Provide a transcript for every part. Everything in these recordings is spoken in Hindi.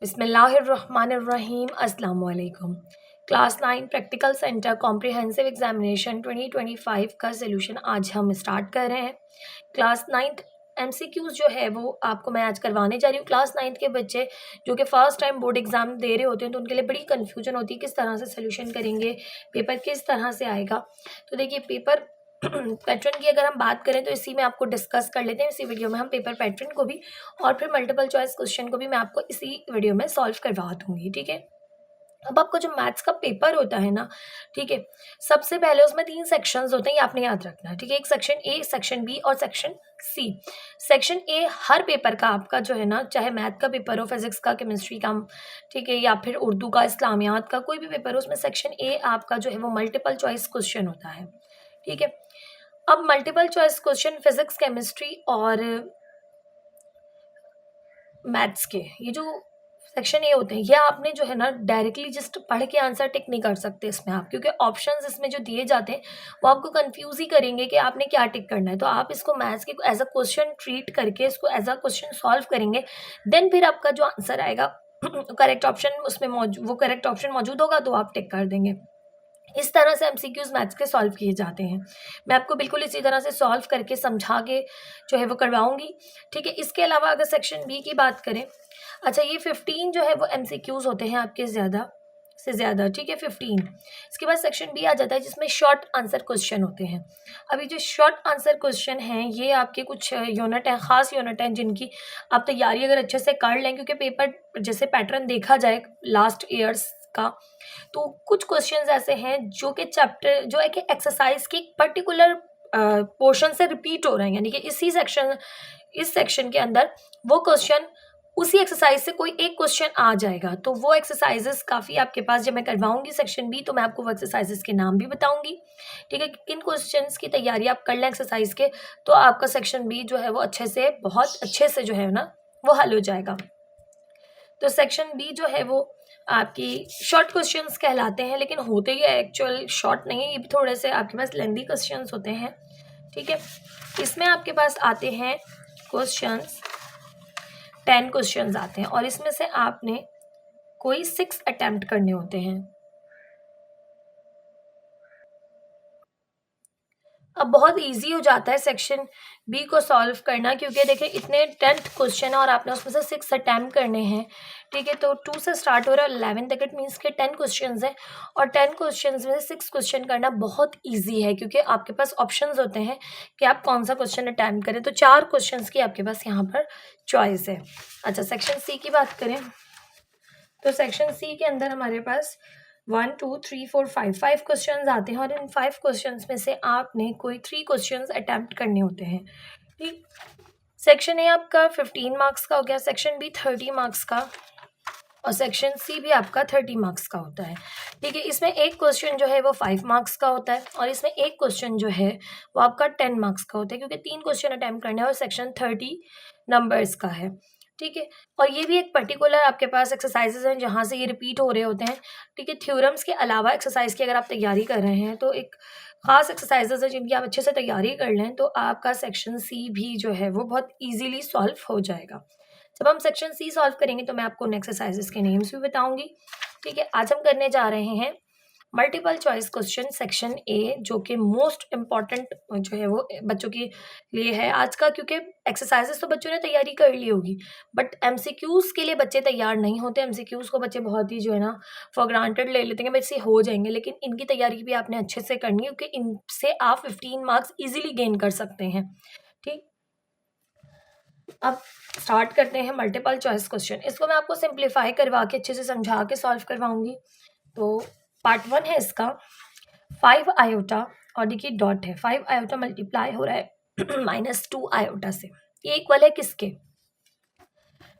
बिस्मिल्लाहिर्रहमानिर्रहीम अस्सलाम वालेकुम। Class 9 practical centre comprehensive examination 2025 का सलूशन आज हम स्टार्ट कर रहे हैं। क्लास 9th एमसीक्यूज़ जो है वो आपको मैं आज करवाने जा रही हूँ। क्लास 9th के बच्चे जो कि फ़र्स्ट टाइम बोर्ड एग्ज़ाम दे रहे होते हैं तो उनके लिए बड़ी कन्फ्यूजन होती है किस तरह से सलूशन करेंगे, पेपर किस तरह से आएगा। तो देखिए पेपर पैटर्न की अगर हम बात करें तो इसी में आपको डिस्कस कर लेते हैं। इसी वीडियो में हम पेपर पैटर्न को भी और फिर मल्टीपल चॉइस क्वेश्चन को भी मैं आपको इसी वीडियो में सॉल्व करवा दूंगी, ठीक है। अब आपका जो मैथ्स का पेपर होता है ना, ठीक है, सबसे पहले उसमें 3 सेक्शंस होते हैं, ये आपने याद रखना है, ठीक है। एक सेक्शन ए, सेक्शन बी और सेक्शन सी। सेक्शन ए हर पेपर का आपका जो है ना, चाहे मैथ का पेपर हो, फिजिक्स का, केमिस्ट्री का, ठीक है, या फिर उर्दू का, इस्लामियात का, कोई भी पेपर हो, उसमें सेक्शन ए आपका जो है वो मल्टीपल चॉइस क्वेश्चन होता है, ठीक है। अब multiple choice question physics, chemistry और मैथ्स के ये जो सेक्शन ए होते हैं, ये आपने जो है ना डायरेक्टली जस्ट पढ़ के आंसर टिक नहीं कर सकते इसमें आप, क्योंकि ऑप्शंस इसमें जो दिए जाते हैं वो आपको कंफ्यूज ही करेंगे कि आपने क्या टिक करना है। तो आप इसको मैथ्स के एज अ क्वेश्चन ट्रीट करके इसको एज अ क्वेश्चन सॉल्व करेंगे, देन फिर आपका जो आंसर आएगा करेक्ट ऑप्शन उसमें वो करेक्ट ऑप्शन मौजूद होगा तो आप टिक कर देंगे। इस तरह से एमसीक्यूज मैथ्स के सॉल्व किए जाते हैं। मैं आपको बिल्कुल इसी तरह से सॉल्व करके समझा के जो है वो करवाऊंगी, ठीक है। इसके अलावा अगर सेक्शन बी की बात करें, अच्छा ये 15 जो है वो एमसीक्यूज होते हैं आपके ज़्यादा से ज़्यादा, ठीक है, 15। इसके बाद सेक्शन बी आ जाता है जिसमें शॉर्ट आंसर क्वेश्चन होते हैं। अभी जो शॉर्ट आंसर क्वेश्चन हैं ये आपके कुछ यूनिट हैं, ख़ास यूनिट हैं जिनकी आप तैयारी अगर अच्छे से कर लें, क्योंकि पेपर जैसे पैटर्न देखा जाए लास्ट ईयर्स का, तो कुछ क्वेश्चंस ऐसे हैं जो कि चैप्टर जो है कि एक्सरसाइज की पर्टिकुलर पोर्शन से रिपीट हो रहे हैं, यानी कि इस सेक्शन के अंदर वो क्वेश्चन उसी एक्सरसाइज से कोई एक क्वेश्चन आ जाएगा। तो वो एक्सरसाइजेस काफ़ी आपके पास जब मैं करवाऊंगी सेक्शन बी तो मैं आपको वो एक्सरसाइजेस के नाम भी बताऊंगी, ठीक है। किन क्वेश्चंस की तैयारी आप कर लें एक्सरसाइज के तो आपका सेक्शन बी जो है वो अच्छे से, बहुत अच्छे से जो है ना वो हल हो जाएगा। तो सेक्शन बी जो है वो आपकी शॉर्ट क्वेश्चंस कहलाते हैं, लेकिन होते ही एक्चुअल शॉर्ट नहीं है, ये भी थोड़े से आपके पास लेंदी क्वेश्चंस होते हैं, ठीक है। इसमें आपके पास आते हैं क्वेश्चंस 10 क्वेश्चंस आते हैं और इसमें से आपने कोई 6 अटेम्प्ट करने होते हैं। अब बहुत इजी हो जाता है सेक्शन बी को सॉल्व करना, क्योंकि देखिए इतने 10th क्वेश्चन है और आपने उसमें से 6 अटैम्प्ट करने हैं, ठीक है। तो 2 से स्टार्ट हो रहा है 11 तक, इट मीन्स के 10 क्वेश्चंस हैं और 10 क्वेश्चंस में से 6 क्वेश्चन करना बहुत इजी है, क्योंकि आपके पास ऑप्शंस होते हैं कि आप कौन सा क्वेश्चन अटैम्प्ट करें। तो 4 क्वेश्चन की आपके पास यहाँ पर चॉइस है। अच्छा सेक्शन सी की बात करें तो सेक्शन सी के अंदर हमारे पास 1 2 3 4 5 क्वेश्चंस आते हैं और इन 5 क्वेश्चंस में से आपने कोई 3 क्वेश्चंस अटेम्प्ट करने होते हैं, ठीक। सेक्शन ए आपका 15 मार्क्स का हो गया, सेक्शन बी 30 मार्क्स का और सेक्शन सी भी आपका 30 मार्क्स का होता है, ठीक है। इसमें एक क्वेश्चन जो है वो 5 मार्क्स का होता है और इसमें एक क्वेश्चन जो है वो आपका 10 मार्क्स का होता है, क्योंकि 3 क्वेश्चन अटेम्प्ट करने हैं और सेक्शन 30 नंबर्स का है, ठीक है। और ये भी एक पर्टिकुलर आपके पास एक्सरसाइजेज हैं जहाँ से ये रिपीट हो रहे होते हैं, ठीक है। थ्योरम्स के अलावा एक्सरसाइज की अगर आप तैयारी कर रहे हैं तो एक खास एक्सरसाइजेज है जिनकी आप अच्छे से तैयारी कर लें तो आपका सेक्शन सी भी जो है वो बहुत ईजिली सॉल्व हो जाएगा। जब हम सेक्शन सी सॉल्व करेंगे तो मैं आपको उन एक्सरसाइजेस के नेम्स भी बताऊंगी, ठीक है। आज हम करने जा रहे हैं multiple choice question section A, जो कि मोस्ट इम्पॉर्टेंट जो है वो बच्चों के लिए है आज का, क्योंकि एक्सरसाइजेस तो बच्चों ने तैयारी कर ली होगी बट एमसीक्यूज के लिए बच्चे तैयार नहीं होते। एमसीक्यूज को बच्चे बहुत ही जो है ना फॉर ग्रांटेड ले लेते हैं, बच्चे हो जाएंगे, लेकिन इनकी तैयारी भी आपने अच्छे से करनी है क्योंकि इनसे आप 15 मार्क्स इजीली गेन कर सकते हैं, ठीक। अब स्टार्ट करते हैं मल्टीपल चॉइस क्वेश्चन। इसको मैं आपको सिंप्लीफाई करवा के अच्छे से समझा के सॉल्व करवाऊंगी। तो पार्ट 1 है इसका 5 आयोटा और देखिए डॉट है, 5 आयोटा मल्टीप्लाई हो रहा है -2 आयोटा से, ये इक्वल है किसके।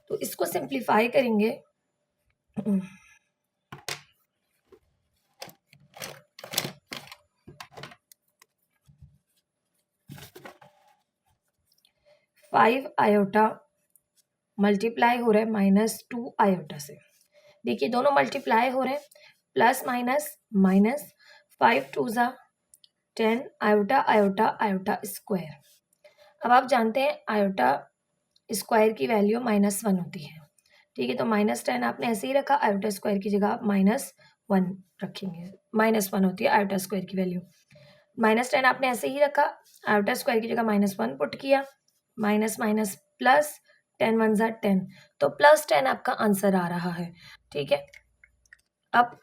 तो इसको सिंप्लीफाई करेंगे 5 आयोटा मल्टीप्लाई हो रहा है -2 आयोटा से। देखिए दोनों मल्टीप्लाई हो रहे हैं, प्लस माइनस माइनस, 5 2 ज़ा 10 आयोटा आयोटा आयोटा स्क्वायर। अब आप जानते हैं आयोटा स्क्वायर की वैल्यू -1 होती है, ठीक है, तो -10 आपने ऐसे ही रखा, आयोटा स्क्वायर की जगह आप -1 रखेंगे, -1 होती है आयोटा स्क्वायर की वैल्यू। -10 आपने ऐसे ही रखा, आयोटा स्क्वायर की जगह -1 पुट किया, माइनस माइनस प्लस, 10 1 ज़ा 10, तो +10 आपका आंसर आ रहा है। ठीक है, अब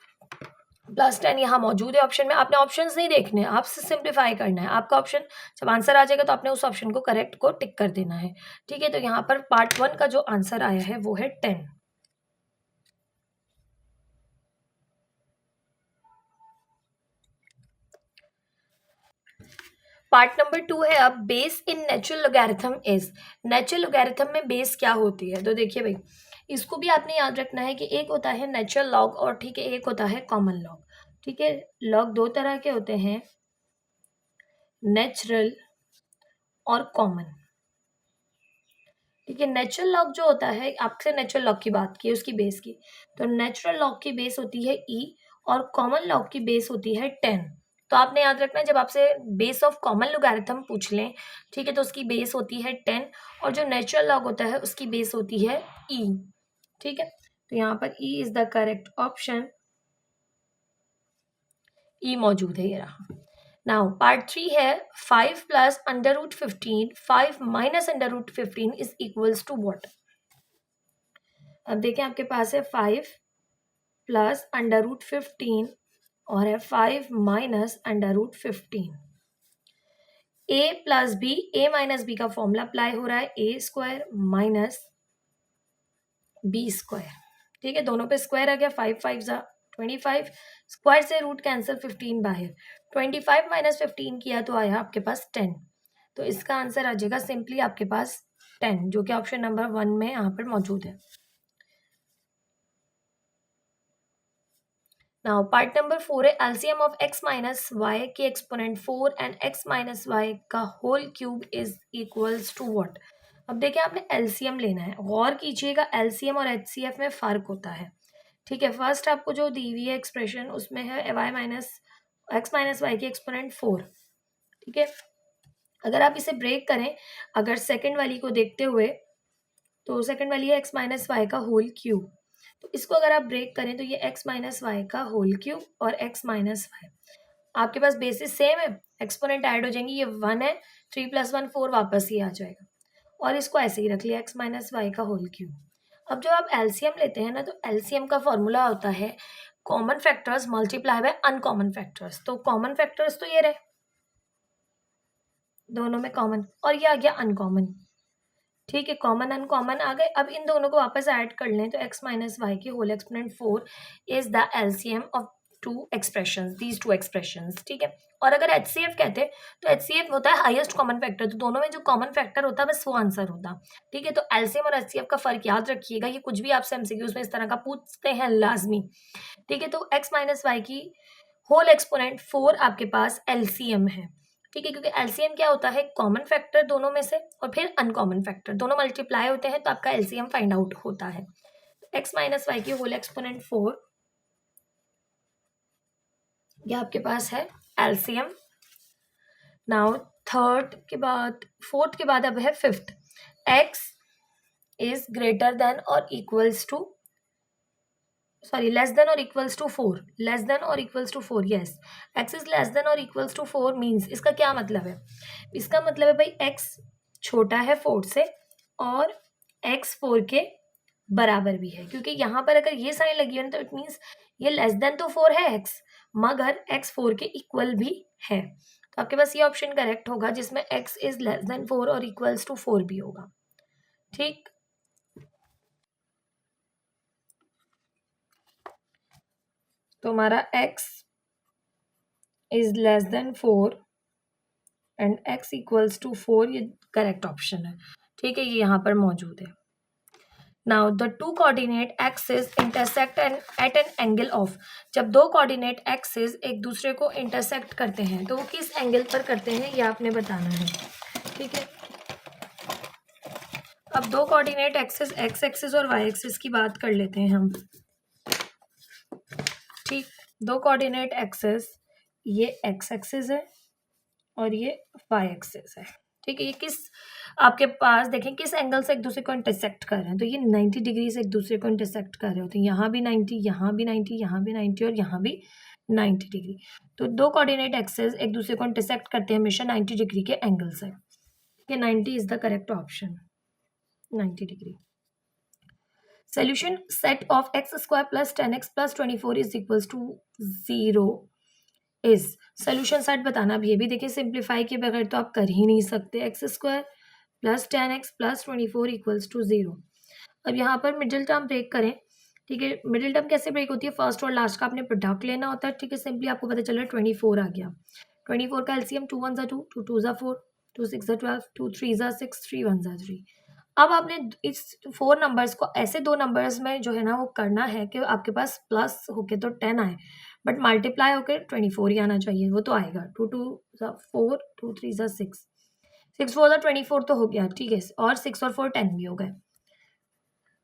+10 यहाँ मौजूद है ऑप्शन में, आपने ऑप्शंस नहीं देखने, आपसे सिंप्लीफाई करना है। आपका ऑप्शन जब आंसर आ जाएगा तो आपने उस ऑप्शन को करेक्ट को टिक कर देना है। ठीक है, तो यहाँ पर पार्ट 1 का जो आंसर आया है वो है 10। पार्ट नंबर 2 है अब base in natural logarithm is. Natural logarithm में बेस क्या होती है, तो देखिए भाई, इसको भी आपने याद रखना है कि एक होता है नेचुरल लॉग और ठीक है एक होता है कॉमन लॉग। ठीक है, लॉग दो तरह के होते हैं, नेचुरल और कॉमन। ठीक है, नेचुरल लॉग जो होता है, आपसे नेचुरल लॉग की बात की उसकी बेस की, तो नेचुरल लॉग की बेस होती है ई और कॉमन लॉग की बेस होती है 10। तो आपने याद रखना है जब आपसे बेस ऑफ कॉमन लोगैरिथम पूछ लें, ठीक है, तो उसकी बेस होती है 10 और जो नेचुरल लॉग होता है उसकी बेस होती है ई। ठीक है, तो यहाँ पर E is the correct option, E मौजूद है, ये रहा। नाउ पार्ट 3 है 5 plus √15, 5 minus √15 is equals to what. अब देखें आपके पास है 5 प्लस √15 और है 5 माइनस √15। ए प्लस बी, ए माइनस बी का फॉर्मूला अप्लाई हो रहा है, ए स्क्वायर माइनस बी स्क्वायर। ठीक है, दोनों पे स्क्वायर आ गया, 5 5 ज़ा 25, स्क्वायर से रूट कैंसिल, 15 बाहर, 25 माइनस 15 किया तो आया आपके पास 10। तो इसका आंसर आ जाएगा सिंपली आपके पास 10, जो कि ऑप्शन नंबर 1 में यहाँ पर मौजूद है। नाउ पार्ट नंबर 4 है LCM of x minus Y के exponent 4 and x minus Y का whole cube is equals to what. अब देखिए आपने एलसीएम लेना है, गौर कीजिएगा एलसीएम और एचसीएफ में फ़र्क होता है। ठीक है, फर्स्ट आपको जो दी हुई है एक्सप्रेशन उसमें है y minus x minus y की एक्सपोनेंट 4। ठीक है, अगर आप इसे ब्रेक करें, अगर सेकंड वाली को देखते हुए, तो सेकंड वाली है एक्स माइनस वाई का होल क्यूब, तो इसको अगर आप ब्रेक करें तो ये एक्स माइनस वाई का होल क्यूब और एक्स माइनस वाई, आपके पास बेसिस सेम है, एक्सपोनेंट ऐड हो जाएंगी, ये 1 है, 3 + 1 4 वापस ही आ जाएगा, और इसको ऐसे ही रख लिया एक्स माइनस वाई का होल क्यूब। अब जब आप एलसीएम लेते हैं ना, तो एलसीएम का फॉर्मूला होता है common factors multiply by uncommon factors. तो कॉमन फैक्टर्स तो ये रहे, दोनों में कॉमन, और ये आ गया अनकॉमन। ठीक है, कॉमन अनकॉमन आ गए, अब इन दोनों को वापस ऐड कर लें तो एक्स माइनस वाई की whole exponent 4 is the LCM of two expressions, these two expressions. ठीक है, और अगर एचसीएफ कहते तो एचसीएफ होता है हाईएस्ट कॉमन फैक्टर, तो दोनों में जो कॉमन फैक्टर होता है बस वो आंसर होता। ठीक है, तो एलसीएम और एचसीएफ का फर्क याद रखिएगा, ये कुछ भी आपसे एमसीक्यूज में इस तरह का पूछते हैं लाजमी। ठीक है, तो एक्स माइनस वाई की होल एक्सपोनेंट 4 आपके पास एलसीएम है। ठीक है, क्योंकि एलसीएम क्या होता है, कॉमन फैक्टर दोनों में से और फिर अनकॉमन फैक्टर दोनों मल्टीप्लाई होते हैं, तो आपका एलसीएम फाइंड आउट होता है। एक्स माइनस वाई की होल एक्सपोनेंट 4, ये आपके पास है एलसीएम। नाउ थर्ड के बाद, फोर्थ के बाद अब है fifth, X is greater than और equals to, sorry less than और इक्वल्स टू 4, लेस देन और equals to 4, yes, X is less than और इक्वल्स टू 4 मीन्स, इसका क्या मतलब है, इसका मतलब है भाई एक्स छोटा है 4 से और एक्स 4 के बराबर भी है, क्योंकि यहाँ पर अगर ये साइन लगी है तो इट मीन्स ये लेस देन तो 4 है एक्स, मगर एक्स 4 के इक्वल भी है, तो आपके पास ये ऑप्शन करेक्ट होगा जिसमें एक्स इज लेस देन 4 और इक्वल्स टू 4 भी होगा। ठीक, तो हमारा x is less than 4 and x equals to 4 ये करेक्ट ऑप्शन है। ठीक है, ये यहाँ पर मौजूद है। Now the two coordinate axis intersect at an angle of, जब दो कोऑर्डिनेट एक्सिस एक दूसरे को इंटरसेक्ट करते हैं तो वो किस एंगल पर करते हैं ये आपने बताना है। ठीक है, अब दो कोऑर्डिनेट एक्सिस एक्स एक्सिस और वाई एक्सिस की बात कर लेते हैं हम। ठीक, दो कोऑर्डिनेट एक्सिस, ये एक्स एक्सिस है और ये वाई एक्सिस है। ठीक है, ये किस आपके पास देखें किस एंगल से एक दूसरे को इंटरसेक्ट कर रहे हैं, तो ये 90 डिग्री से एक दूसरे को इंटरसेक्ट कर रहे होते हैं। यहाँ भी 90, यहाँ भी 90, यहाँ भी 90 और यहाँ भी 90 डिग्री। तो दो कोऑर्डिनेट एक्सेस एक दूसरे को इंटरसेक्ट करते हैं हमेशा 90 डिग्री के एंगल से। ठीक है, 90 is the correct option, 90 degree. Solution set of x square plus 10x plus 24 is equals to 0 is solution set बताना। अब ये भी देखिए सिंप्लीफाई के बगैर तो आप कर ही नहीं सकते। X square plus 10x plus 24 equals to 0। अब यहाँ पर मिडिल टर्म ब्रेक करें। ठीक है, मिडिल टर्म कैसे ब्रेक होती है, फर्स्ट और लास्ट का आपने प्रोडक्ट लेना होता है। ठीक है, सिंपली आपको पता चल रहा है 24 आ गया। 24 का एलसीएम 2 1 2, 2 2 4, 2 6 12, 2 3 6, 3 1 3। अब आपने इस 4 नंबर्स को ऐसे दो नंबर्स में जो है ना वो करना है कि आपके पास प्लस होके तो 10 आए, बट मल्टीप्लाई होकर 24 ही आना चाहिए। वो तो आएगा 2 2 4, 2 3 6, 6 4 24 तो हो गया। ठीक है, और 6 और 4 10 भी हो गए।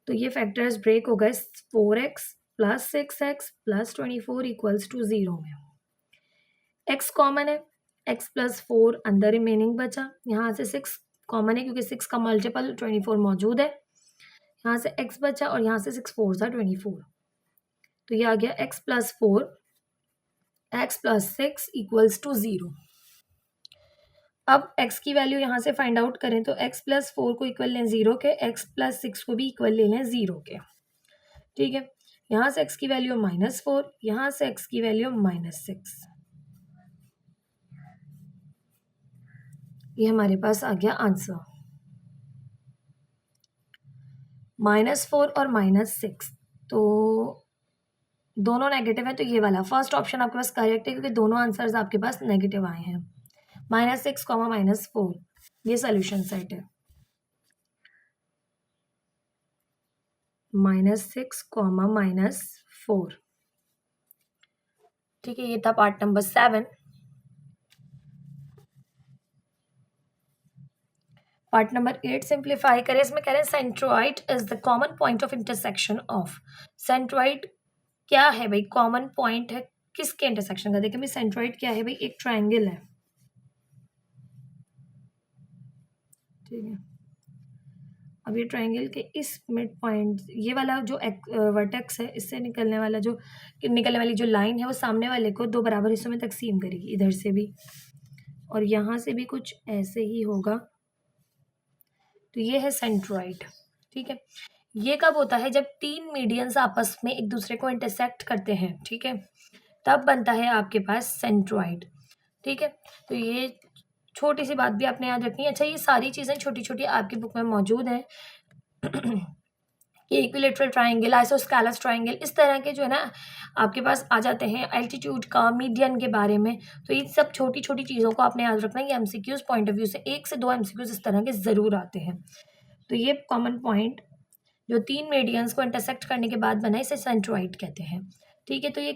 तो ये फैक्टर्स ब्रेक हो गए 4x plus 6x plus 24 equals to 0 में। x कॉमन है, x प्लस 4 अंदर रिमेनिंग बचा। यहाँ से 6 कॉमन है क्योंकि 6 का मल्टीपल 24 मौजूद है। यहाँ से x बचा और यहाँ से 6 4 था 24। तो ये आ गया x plus 4, x plus 6 equals to 0। अब x की वैल्यू यहाँ से फाइंड आउट करें तो x प्लस 4 को इक्वल लें 0 के, x प्लस 6 को भी इक्वल ले लें 0 के। ठीक है, यहाँ से x की वैल्यू -4, यहाँ से x की वैल्यू -6। ये हमारे पास आ गया आंसर। -4 और -6 तो दोनों नेगेटिव है, तो ये वाला फर्स्ट ऑप्शन आपके पास करेक्ट है क्योंकि दोनों आंसर्स आपके पास नेगेटिव आए हैं। -6, -4 ये सोल्यूशन सेट है। -6, -4। ठीक है, ये था part number 7। Part number 8 simplify करें। इसमें कह रहे हैं centroid is the common point of intersection of. Centroid क्या है भाई, कॉमन पॉइंट है किसके इंटरसेक्शन का। देखिए भाई सेंट्रोइड क्या है भाई, एक ट्राइंगल है। ठीक है, अब ये ट्राइंगल के इस मिड पॉइंट, ये वाला जो वर्टेक्स है, इससे निकलने वाला जो निकलने वाली जो लाइन है वो सामने वाले को दो बराबर हिस्सों में तकसीम करेगी, इधर से भी और यहाँ से भी कुछ ऐसे ही होगा। तो ये है सेंट्रोइड। ठीक है, ये कब होता है, जब तीन मीडियंस आपस में एक दूसरे को इंटरसेक्ट करते हैं। ठीक है, तब बनता है आपके पास सेंट्रोइड। ठीक है, तो ये छोटी सी बात भी आपने याद रखनी है। अच्छा, ये सारी चीज़ें छोटी छोटी आपकी बुक में मौजूद हैं। ये इक्विलेटरल ट्राइंगल, आइसोस्केलस ट्राइंगल, इस तरह के जो है ना आपके पास आ जाते हैं। एल्टीट्यूड का, मीडियन के बारे में, तो ये सब छोटी छोटी चीज़ों को आपने याद रखना है। ये एमसीक्यूज पॉइंट ऑफ व्यू से 1 से 2 एमसीक्यूज इस तरह के ज़रूर आते हैं। तो ये कॉमन पॉइंट जो तीन मीडियंस को इंटरसेक्ट करने के बाद बना, इसे सेंट्रोइड कहते हैं। ठीक है, तो ये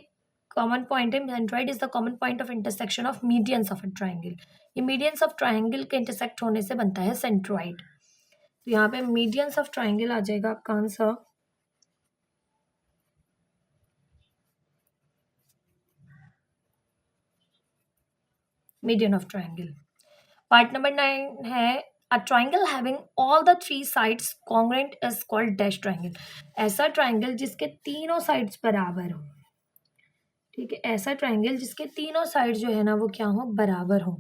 कॉमन पॉइंट है। Centroid is the common point of intersection of medians of a triangle. ये मीडियंस ऑफ ट्राइंगल के इंटरसेक्ट होने से बनता है सेंट्रोइड। तो यहाँ पे मीडियंस ऑफ ट्राइंगल आ जाएगा आपका answer. Median of triangle. Part number 9 है a triangle having all the 3 sides congruent is called dash triangle. ऐसा ट्राइंगल जिसके तीनों साइड्स बराबर हो। ठीक है, ऐसा ट्राइंगल जिसके तीनों साइड्स जो है ना वो क्या हो, बराबर हो,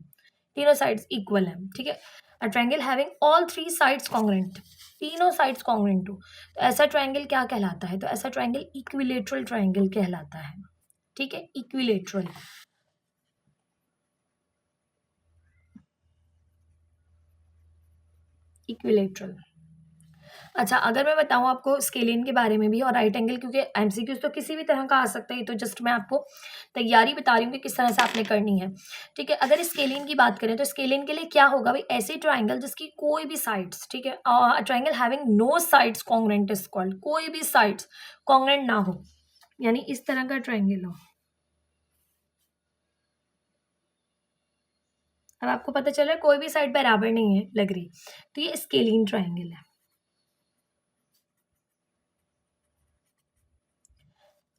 तीनों साइड्स इक्वल है। ठीक है, a triangle having all 3 sides congruent, तीनों साइड्स कॉन्ग्रुएंट हो, तो ऐसा ट्राइंगल क्या कहलाता है, तो ऐसा ट्राइंगल इक्विलेटरल ट्राइंगल कहलाता है। ठीक है, इक्विलेटरल। इक्विलेटरल। अच्छा, अगर मैं बताऊँ आपको स्केलिन के बारे में भी और राइट एंगल, क्योंकि एमसीक्यूज तो किसी भी तरह का आ सकता है, तो जस्ट मैं आपको तैयारी बता रही हूँ कि किस तरह से आपने करनी है। ठीक है, अगर स्केलिन की बात करें तो स्केलिन के लिए क्या होगा भाई, ऐसे ट्राइंगल जिसकी कोई भी साइड्स, ठीक है, triangle having no sides congruent is called, कोई भी साइड्स कॉन्ग्रुएंट ना हो, यानी इस तरह का ट्राइंगल हो। अब आपको पता चल रहा है कोई भी साइड बराबर नहीं है लग रही, तो ये स्केलिन ट्राइंगल है।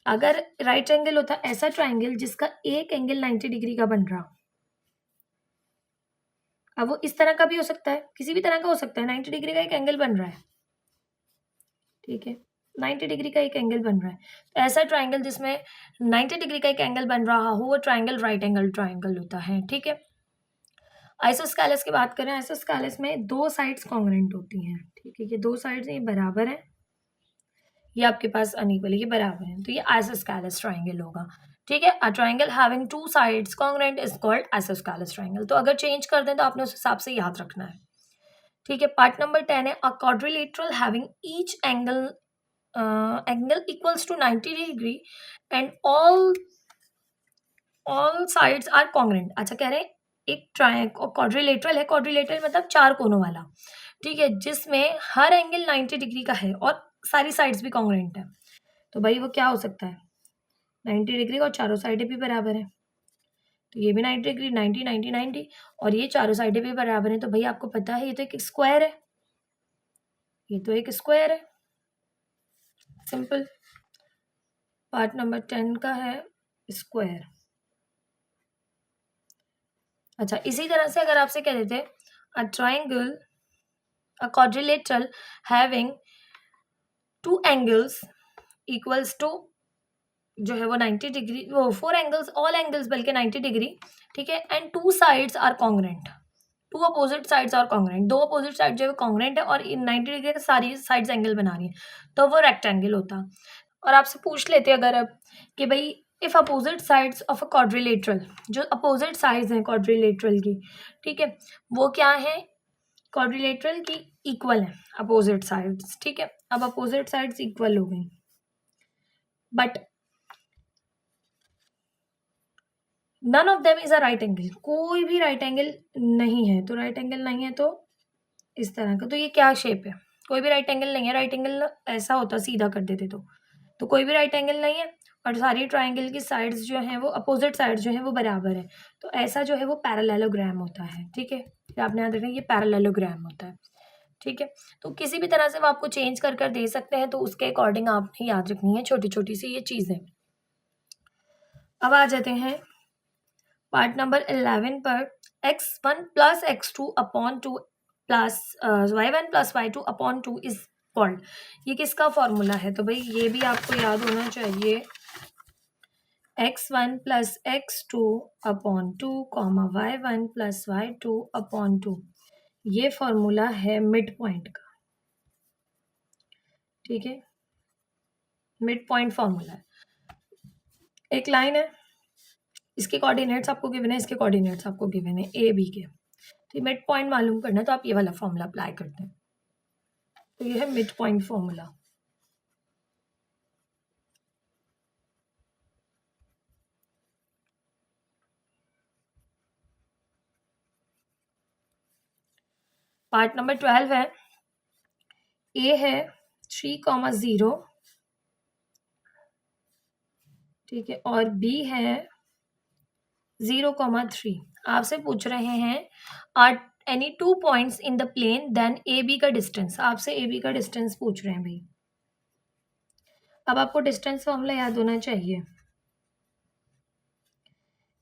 अगर राइट एंगल होता ऐसा ट्राइंगल जिसका एक एंगल 90 डिग्री का बन रहा, अब वो इस तरह का भी हो सकता है, किसी भी तरह का हो सकता है, 90 डिग्री का एक एंगल बन रहा है, ठीक है, 90 डिग्री का एक एंगल बन रहा है। तो ऐसा ट्राइंगल जिसमें 90 डिग्री का एक एंगल बन रहा हो वो ट्राइंगल राइट एंगल ट्राइंगल होता है, ठीक है। आइसोस्केलेस की बात करें, आइसोस्केलेस में दो साइड्स कॉन्ग्रुएंट होती हैं, ठीक है, ये दो साइड्स ये बराबर है, ये आपके पास अनइक्वल है, ये बराबर है, तो ये आइसोस्केलेस ट्राइंगल होगा, ठीक है। A triangle having two sides congruent is called isosceles triangle. तो अगर चेंज कर दें तो आपने उस हिसाब से याद रखना है, ठीक है। पार्ट नंबर 10 है a quadrilateral having each angle equals to 90 degree and all sides are congruent. अच्छा, कह रहे हैं एक ट्रायंगल क्वाड्रिलेटरल है, क्वाड्रिलेटरल मतलब चार कोनों वाला, ठीक है, जिसमें हर एंगल 90 डिग्री का है और सारी साइड्स भी कॉन्ग्रुएंट है। तो भाई वो क्या हो सकता है, 90 डिग्री और चारों साइडें भी बराबर है, तो ये भी 90 डिग्री, 90 90 90 और ये चारों साइडें भी बराबर है। तो भाई आपको पता है ये तो एक स्क्वायर है, ये तो एक स्क्वायर है, सिंपल। पार्ट नंबर 10 का है स्क्वायर। अच्छा, इसी तरह से अगर आपसे कह देते a triangle a quadrilateral having two angles equals to जो है वो 90 डिग्री, वो फोर एंगल्स, ऑल एंगल्स बल्कि 90 डिग्री, ठीक है, and two sides are congruent, two opposite sides are congruent, दो अपोजिट साइड जो है कॉन्ग्रुएंट है और इन 90 डिग्री का सारी साइड्स एंगल बना रही है, तो वो रेक्टेंगल होता। और आपसे पूछ लेते अगर अब कि भाई if opposite sides of a quadrilateral, जो अपोजिट साइड्स हैं क्वाड्रिलेटरल की, ठीक है, वो क्या है, क्वाड्रिलेटरल की इक्वल है अपोजिट साइड्स, ठीक है। अब अपोजिट साइड्स इक्वल हो गई, but none of them is a right angle, कोई भी राइट एंगल नहीं है, तो राइट एंगल नहीं है तो इस तरह का, तो ये क्या शेप है, कोई भी राइट एंगल नहीं है, राइट एंगल ऐसा होता सीधा कर देते तो कोई भी राइट एंगल नहीं है और सारी ट्राइंगल की साइड्स जो हैं वो अपोजिट साइड्स जो हैं वो बराबर है, तो ऐसा जो है वो पैरेललोग्राम होता है, ठीक है। फिर आपने याद रखना ये पैरेललोग्राम होता है, ठीक है। तो किसी भी तरह से वो आपको चेंज कर कर दे सकते हैं, तो उसके अकॉर्डिंग आपने याद रखनी है छोटी छोटी सी ये चीज़ें। अब आ जाते हैं पार्ट नंबर 11 पर, x1 plus x2 upon 2 plus y1 plus y2 upon 2 is called. ये किसका फॉर्मूला है, तो भाई ये भी आपको याद होना चाहिए, x1 plus x2 upon 2 comma y1 plus y2 upon 2, ये फॉर्मूला है मिड पॉइंट का, ठीक है, मिड पॉइंट फॉर्मूला है। एक लाइन है, इसके कोऑर्डिनेट्स आपको गिवन है, इसके कोऑर्डिनेट्स आपको गिवन है ए बी के, तो मिड पॉइंट मालूम करना है तो आप ये वाला फॉर्मूला अप्लाई करते हैं, तो ये है mid point formula. Part number 12 है, ए है 3,0, ठीक है, और बी है 0,3। आपसे पूछ रहे हैं are any two points in the plane then A B का डिस्टेंस, आपसे ए बी का डिस्टेंस पूछ रहे हैं भाई। अब आपको डिस्टेंस फॉर्मूला याद होना चाहिए,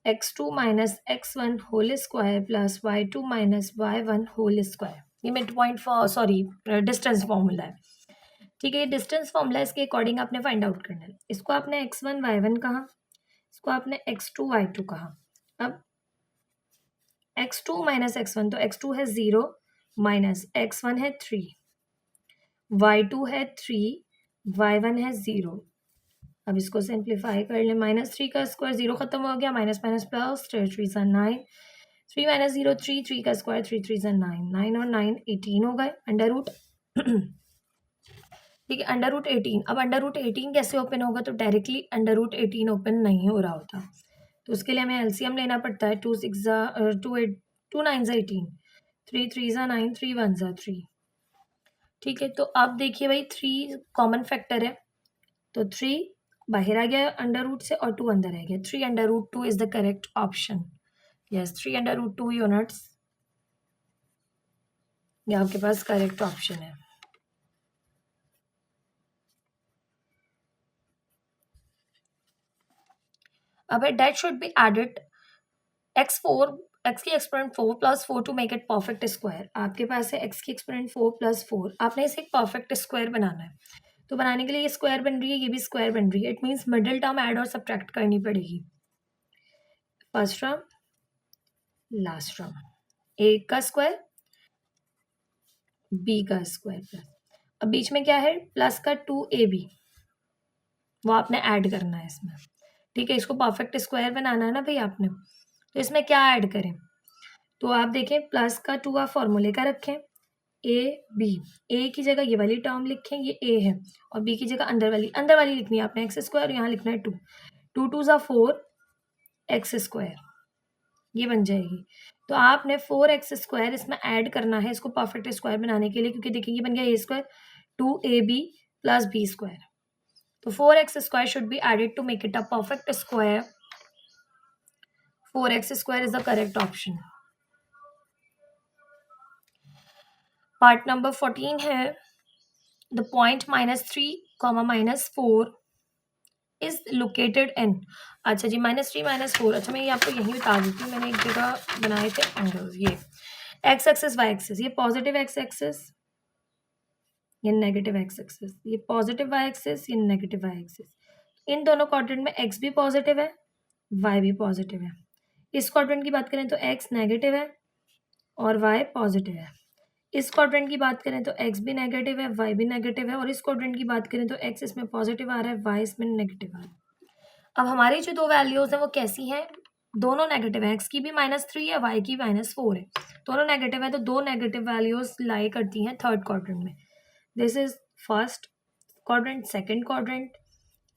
x2 minus x1 whole square plus y2 minus y1 whole square, ये mid point sorry distance formula है, ठीक है। ये डिस्टेंस फॉर्मूला इसके अकॉर्डिंग आपने फाइंड आउट करना है। इसको आपने x1 y1 कहा, इसको आपने x2 y2 कहा। अब x2 माइनस x1, तो x2 है 0 माइनस x1 है 3, y2 है 3, y1 है 0। अब इसको सिंप्लीफाई कर ले, -3 का स्क्वायर 0 खत्म हो गया, माइनस माइनस प्लस 3 3 9, 3 माइनस 0 3, 3 का स्क्वायर 3 3 9, 9 और 9 18 हो गए, अंडर रूट ठीक है, अंडर रूट 18। अब अंडर रूट 18 कैसे ओपन होगा, तो डायरेक्टली अंडर रूट 18 ओपन नहीं हो रहा होता, तो उसके लिए हमें एलसीएम लेना पड़ता है, 2 6 2 8 2 9 18, 3 3 9, 3 1 3, ठीक है। तो अब देखिए भाई 3 कॉमन फैक्टर है, तो 3 बाहर आ गया अंडर रूट से और 2 अंदर आ गया, 3 under root 2 is the correct option, yes 3 under root 2 units, ये आपके पास करेक्ट ऑप्शन है। अब that should be added x4 X की exponent 4 plus 4 to make it perfect square. आपके पास है एक्स की एक्सपोनेंट 4 प्लस 4, आपने इसे एक परफेक्ट स्क्वायर बनाना है। तो बनाने के लिए ये स्क्वायर बन रही है, ये भी स्क्वायर बन रही है। It means middle term add और सब्ट्रैक्ट करनी पड़ेगी। फर्स्ट टर्म, लास्ट टर्म, ए का स्क्वायर बी का स्क्वायर प्लस, अब बीच में क्या है, प्लस का 2ab, वो आपने ऐड करना है इसमें। ठीक है, इसको परफेक्ट स्क्वायर बनाना है ना भाई आपने, तो इसमें क्या ऐड करें, तो आप देखें प्लस का 2 आप फॉर्मूले का रखें, ए बी, ए की जगह ये वाली टर्म लिखें, ये ए है, और बी की जगह अंदर वाली लिखनी है आपने, एक्स स्क्वायर, यहाँ लिखना है 2, 2 2 ज़ा 4 एक्स स्क्वायर, ये बन जाएगी। तो आपने 4x स्क्वायर इसमें ऐड करना है इसको परफेक्ट स्क्वायर बनाने के लिए, क्योंकि देखिए ये बन गया a square 2ab plus b square. तो 4x square should be added to make it a perfect square. 4x square is the correct option. Part number 14 है, the point -3, -4 is located in. अच्छा जी, -3 -4, अच्छा मैं ये आपको यहीं बता देती हूँ, मैंने एक जगह बनाए थे एंगल्स। ये एक्स एक्सिस वाई एक्सिस, ये पॉजिटिव एक्स एक्सिस, ये नेगेटिव एक्स एक्सिस, ये पॉजिटिव वाई एक्सिस, ये नेगेटिव वाई एक्सिस। इन दोनों क्वाड्रेंट में एक्स भी पॉजिटिव है, वाई भी पॉजिटिव है। इस क्वाड्रेंट की बात करें तो एक्स नेगेटिव है और वाई पॉजिटिव है। इस क्वाड्रेंट की बात करें तो एक्स भी नेगेटिव है, वाई भी नेगेटिव है, और इस क्वाड्रेंट की बात करें तो एक्स इसमें पॉजिटिव आ रहा है, वाई इसमें नेगेटिव आ रहा है। अब हमारी जो दो वैल्यूज हैं वो कैसी हैं, दोनों नेगेटिव है, एक्स की भी -3 है, वाई की -4 है, दोनों नेगेटिव है, तो दो नेगेटिव वैल्यूज लाई करती हैं थर्ड क्वाड्रेंट में। This is first quadrant, second quadrant,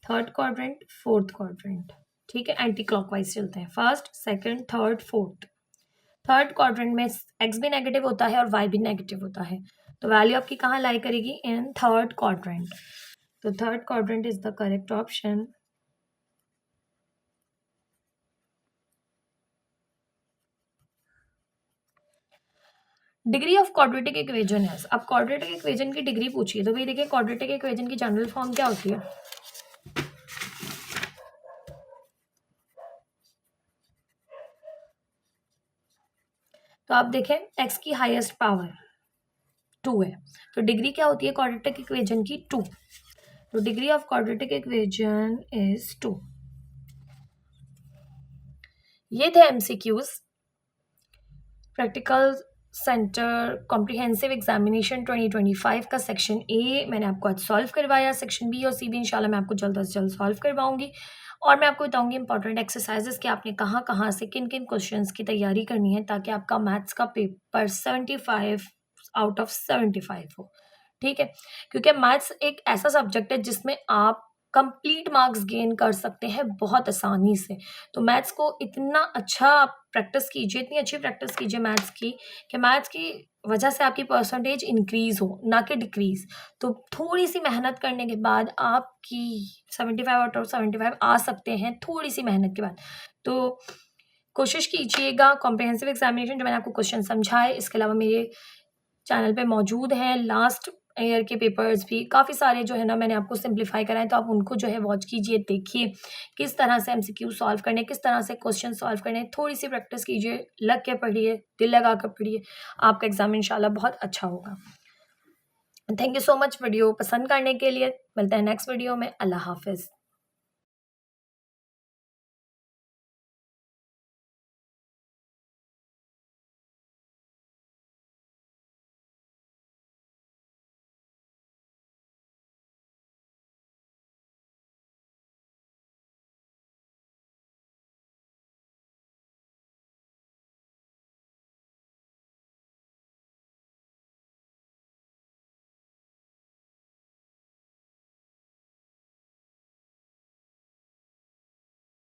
third quadrant, fourth quadrant. ठीक है, एंटी क्लॉकवाइज चलते हैं, first second third fourth. Third quadrant में एक्स भी नेगेटिव होता है और वाई भी नेगेटिव होता है, तो वैल्यू आपकी कहाँ लाई करेगी, इन थर्ड क्वाड्रेंट। तो third quadrant is the correct option. Degree of quadratic equation है। अब क्वाड्रेटिक इक्वेशन की डिग्री पूछिए, तो भाई देखिए क्वाड्रेटिक इक्वेशन की जनरल फॉर्म क्या होती है, तो आप देखें एक्स की हाईएस्ट पावर 2 है, तो डिग्री क्या होती है क्वाड्रेटिक इक्वेशन की, 2। तो degree of quadratic equation is 2। ये थे MCQs practical centre comprehensive examination 2025 का सेक्शन ए मैंने आपको आज सॉल्व करवाया। सेक्शन बी और सी भी इंशाल्लाह मैं आपको जल्द से जल्द सॉल्व करवाऊंगी, और मैं आपको बताऊंगी इंपॉर्टेंट एक्सरसाइजेस कि आपने कहाँ कहाँ से किन किन क्वेश्चंस की तैयारी करनी है, ताकि आपका मैथ्स का पेपर 75 आउट ऑफ 75 हो। ठीक है, क्योंकि मैथ्स एक ऐसा सब्जेक्ट है जिसमें आप कंप्लीट मार्क्स गेन कर सकते हैं बहुत आसानी से। तो मैथ्स को इतना अच्छा प्रैक्टिस कीजिए, इतनी अच्छी प्रैक्टिस कीजिए मैथ्स की, कि मैथ्स की वजह से आपकी परसेंटेज इंक्रीज हो, ना कि डिक्रीज। तो थोड़ी सी मेहनत करने के बाद आपकी 75 आउट ऑफ 75 आ सकते हैं, थोड़ी सी मेहनत के बाद। तो कोशिश कीजिएगा कॉम्प्रिहेंसिव एग्जामिनेशन जो मैंने आपको क्वेश्चन समझाए, इसके अलावा मेरे चैनल पे मौजूद हैं लास्ट ईयर के पेपर्स भी काफ़ी सारे जो है ना मैंने आपको सिंप्लीफाई कराए, तो आप उनको जो है वॉच कीजिए, देखिए किस तरह से एमसीक्यू सॉल्व करने, किस तरह से क्वेश्चन सॉल्व करने, थोड़ी सी प्रैक्टिस कीजिए, लग के पढ़िए, दिल लगा कर पढ़िए, आपका एग्जाम इंशाल्लाह बहुत अच्छा होगा। Thank you so much video पसंद करने के लिए। मिलते हैं नेक्स्ट वीडियो में। अल्लाह हाफिज़।